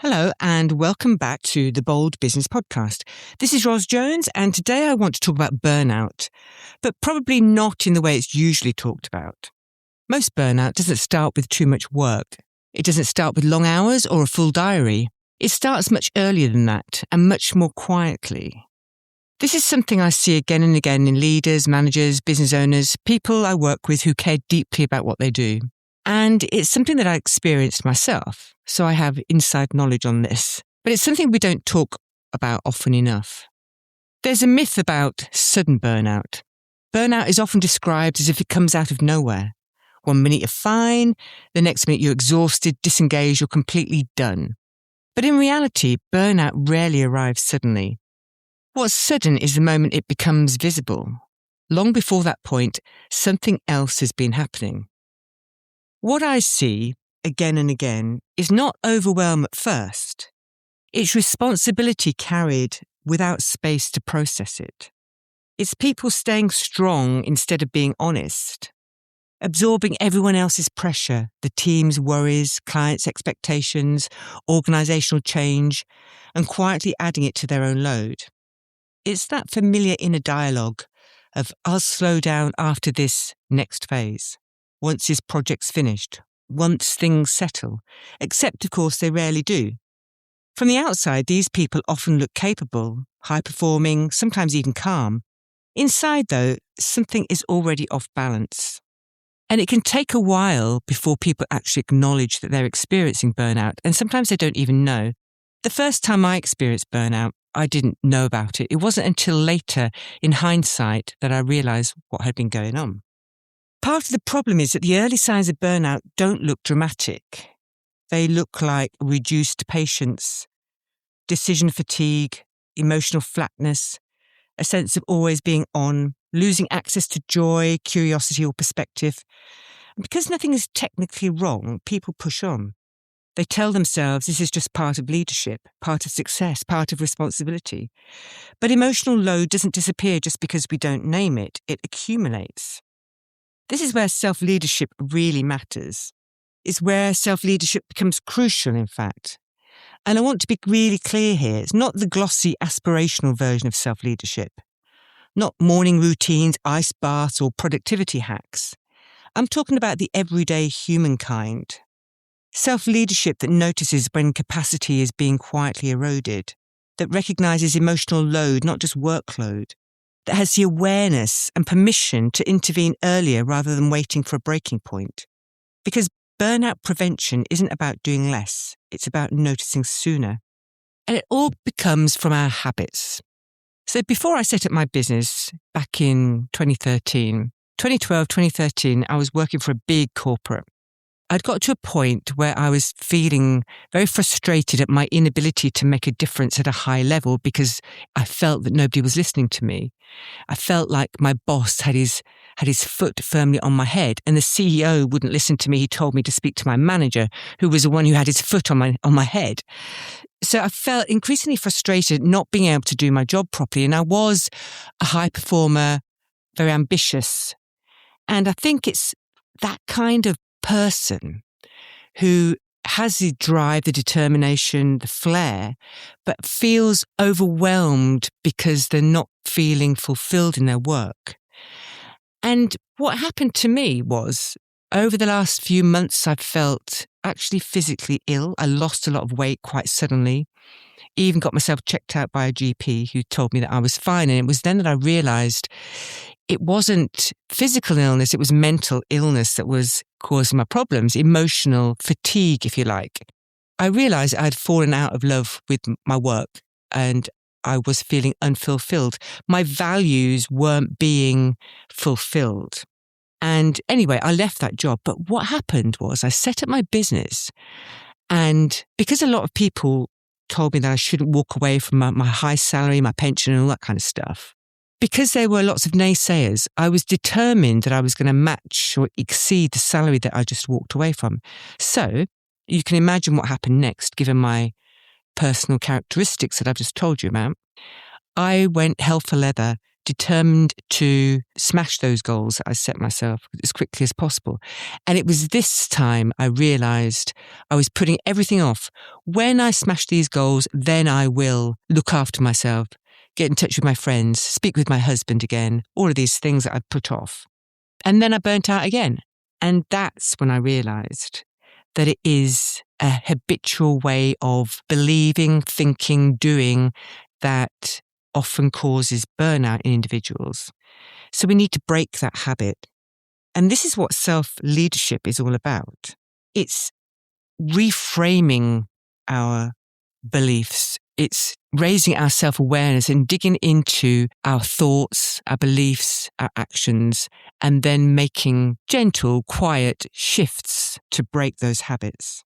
Hello and welcome back to the Bold Business Podcast. This is Ros Jones and today I want to talk about burnout, but probably not in the way it's usually talked about. Most burnout doesn't start with too much work. It doesn't start with long hours or a full diary. It starts much earlier than that and much more quietly. This is something I see again and again in leaders, managers, business owners, people I work with who care deeply about what they do. And it's something that I experienced myself, so I have inside knowledge on this. But it's something we don't talk about often enough. There's a myth about sudden burnout. Burnout is often described as if it comes out of nowhere. 1 minute you're fine, the next minute you're exhausted, disengaged, or completely done. But in reality, burnout rarely arrives suddenly. What's sudden is the moment it becomes visible. Long before that point, something else has been happening. What I see, again and again, is not overwhelm at first. It's responsibility carried without space to process it. It's people staying strong instead of being honest, absorbing everyone else's pressure, the team's worries, clients' expectations, organisational change, and quietly adding it to their own load. It's that familiar inner dialogue of, I'll slow down after this next phase. Once this project's finished, once things settle, except of course they rarely do. From the outside, these people often look capable, high-performing, sometimes even calm. Inside though, something is already off balance. And it can take a while before people actually acknowledge that they're experiencing burnout, and sometimes they don't even know. The first time I experienced burnout, I didn't know about it. It wasn't until later, in hindsight, that I realised what had been going on. Part of the problem is that the early signs of burnout don't look dramatic. They look like reduced patience, decision fatigue, emotional flatness, a sense of always being on, losing access to joy, curiosity or perspective. And because nothing is technically wrong, people push on. They tell themselves this is just part of leadership, part of success, part of responsibility. But emotional load doesn't disappear just because we don't name it. It accumulates. This is where self-leadership really matters. It's where self-leadership becomes crucial, in fact. And I want to be really clear here. It's not the glossy, aspirational version of self-leadership. Not morning routines, ice baths, or productivity hacks. I'm talking about the everyday humankind. Self-leadership that notices when capacity is being quietly eroded, that recognises emotional load, not just workload, that has the awareness and permission to intervene earlier rather than waiting for a breaking point. Because burnout prevention isn't about doing less, it's about noticing sooner. And it all becomes from our habits. So before I set up my business back in 2013, I was working for a big corporate. I'd got to a point where I was feeling very frustrated at my inability to make a difference at a high level because I felt that nobody was listening to me. I felt like my boss had his foot firmly on my head and the CEO wouldn't listen to me. He told me to speak to my manager, who was the one who had his foot on my head. So I felt increasingly frustrated not being able to do my job properly. And I was a high performer, very ambitious. And I think it's that kind of person who has the drive, the determination, the flair, but feels overwhelmed because they're not feeling fulfilled in their work. And what happened to me was, over the last few months, I've felt actually physically ill. I lost a lot of weight quite suddenly. Even got myself checked out by a GP who told me that I was fine. And it was then that I realised it wasn't physical illness, it was mental illness that was causing my problems, emotional fatigue, if you like. I realised I had fallen out of love with my work and I was feeling unfulfilled. My values weren't being fulfilled. And anyway, I left that job. But what happened was I set up my business, and because a lot of people told me that I shouldn't walk away from my high salary, my pension and all that kind of stuff, because there were lots of naysayers, I was determined that I was going to match or exceed the salary that I just walked away from. So you can imagine what happened next, given my personal characteristics that I've just told you about. I went hell for leather determined to smash those goals that I set myself as quickly as possible. And it was this time I realised I was putting everything off. When I smash these goals, then I will look after myself, get in touch with my friends, speak with my husband again, all of these things that I'd put off. And then I burnt out again. And that's when I realised that it is a habitual way of believing, thinking, doing that often causes burnout in individuals. So we need to break that habit. And this is what self-leadership is all about. It's reframing our beliefs. It's raising our self-awareness and digging into our thoughts, our beliefs, our actions, and then making gentle, quiet shifts to break those habits.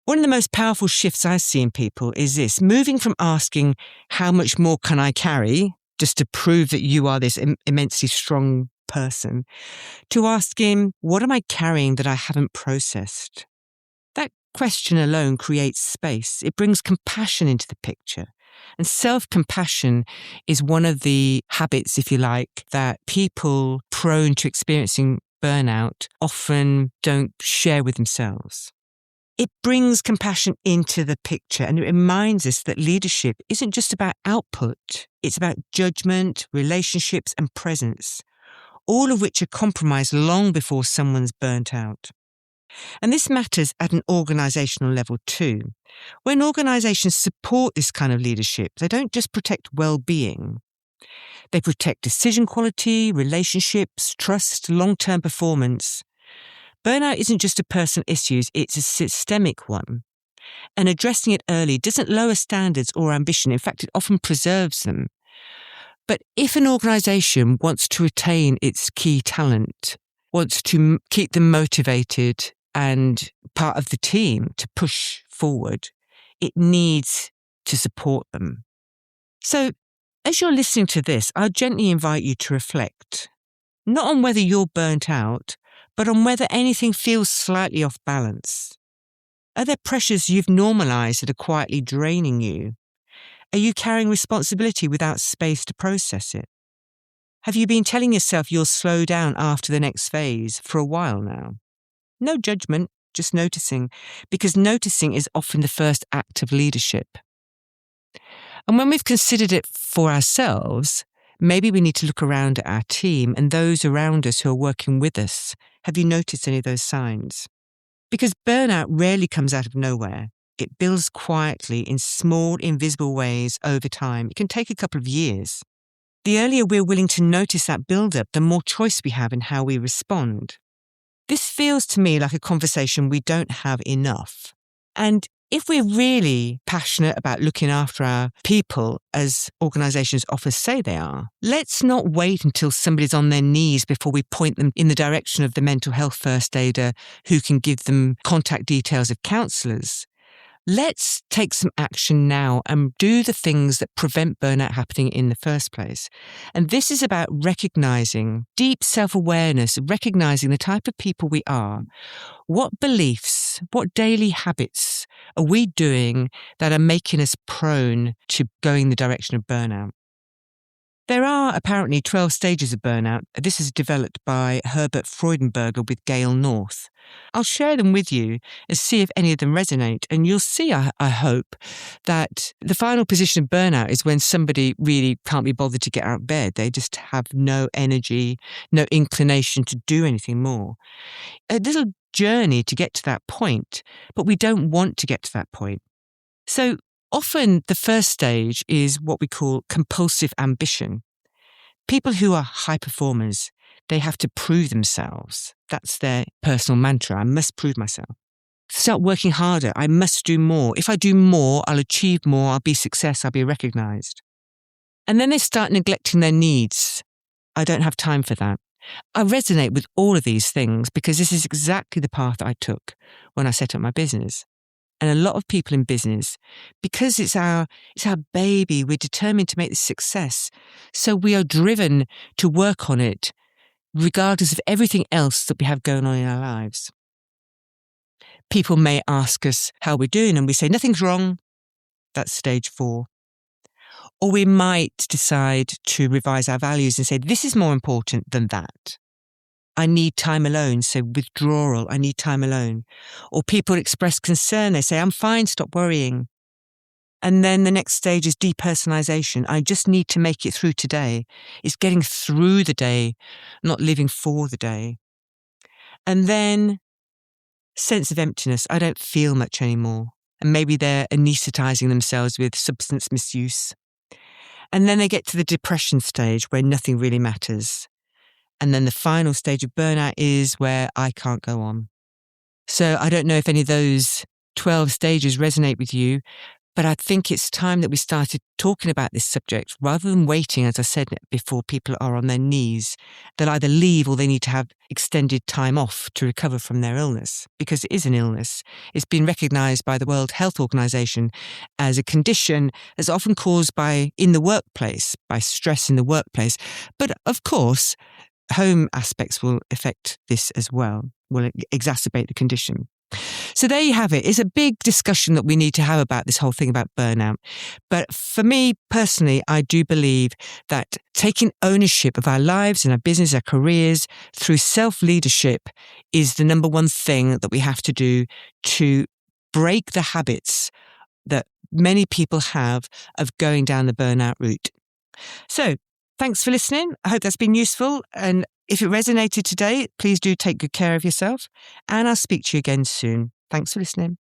One of the most powerful shifts I see in people is this, moving from asking, how much more can I carry, just to prove that you are this immensely strong person, to asking, what am I carrying that I haven't processed? That question alone creates space. It brings compassion into the picture. And self-compassion is one of the habits, if you like, that people prone to experiencing burnout often don't share with themselves. It brings compassion into the picture, and it reminds us that leadership isn't just about output. It's about judgment, relationships, and presence, all of which are compromised long before someone's burnt out. And this matters at an organisational level too. When organisations support this kind of leadership, they don't just protect well-being. They protect decision quality, relationships, trust, long-term performance. Burnout isn't just a personal issue, it's a systemic one. And addressing it early doesn't lower standards or ambition. In fact, it often preserves them. But if an organisation wants to retain its key talent, wants to keep them motivated and part of the team to push forward, it needs to support them. So, as you're listening to this, I'll gently invite you to reflect, not on whether you're burnt out, but on whether anything feels slightly off balance. Are there pressures you've normalised that are quietly draining you? Are you carrying responsibility without space to process it? Have you been telling yourself you'll slow down after the next phase for a while now? No judgment, just noticing, because noticing is often the first act of leadership. And when we've considered it for ourselves, maybe we need to look around at our team and those around us who are working with us. Have you noticed any of those signs? Because burnout rarely comes out of nowhere. It builds quietly in small, invisible ways over time. It can take a couple of years. The earlier we're willing to notice that build-up, the more choice we have in how we respond. This feels to me like a conversation we don't have enough. And if we're really passionate about looking after our people, as organisations often say they are, let's not wait until somebody's on their knees before we point them in the direction of the mental health first aider who can give them contact details of counsellors. Let's take some action now and do the things that prevent burnout happening in the first place. And this is about recognising deep self-awareness, recognising the type of people we are. What beliefs, what daily habits are we doing that are making us prone to going the direction of burnout? There are apparently 12 stages of burnout. This is developed by Herbert Freudenberger with Gail North. I'll share them with you and see if any of them resonate. And you'll see, I hope, that the final position of burnout is when somebody really can't be bothered to get out of bed. They just have no energy, no inclination to do anything more. A little journey to get to that point, but we don't want to get to that point. So often the first stage is what we call compulsive ambition. People who are high performers, they have to prove themselves. That's their personal mantra. I must prove myself. Start working harder. I must do more. If I do more, I'll achieve more. I'll be success. I'll be recognised. And then they start neglecting their needs. I don't have time for that. I resonate with all of these things because this is exactly the path that I took when I set up my business. And a lot of people in business, because it's our baby, we're determined to make this success. So we are driven to work on it, regardless of everything else that we have going on in our lives. People may ask us how we're doing, and we say, nothing's wrong. That's stage 4. Or we might decide to revise our values and say, this is more important than that. I need time alone. So withdrawal, I need time alone. Or people express concern. They say, I'm fine, stop worrying. And then the next stage is depersonalization. I just need to make it through today. It's getting through the day, not living for the day. And then sense of emptiness. I don't feel much anymore. And maybe they're anesthetizing themselves with substance misuse. And then they get to the depression stage where nothing really matters. And then the final stage of burnout is where I can't go on. So I don't know if any of those 12 stages resonate with you, but I think it's time that we started talking about this subject rather than waiting, as I said before, people are on their knees. They'll either leave or they need to have extended time off to recover from their illness, because it is an illness. It's been recognised by the World Health Organization as a condition that's often caused in the workplace, by stress in the workplace. But of course, home aspects will affect this as well, will exacerbate the condition. So there you have it. It's a big discussion that we need to have about this whole thing about burnout. But for me personally, I do believe that taking ownership of our lives and our business, our careers through self-leadership is the number one thing that we have to do to break the habits that many people have of going down the burnout route. So thanks for listening. I hope that's been useful. And if it resonated today, please do take good care of yourself. And I'll speak to you again soon. Thanks for listening.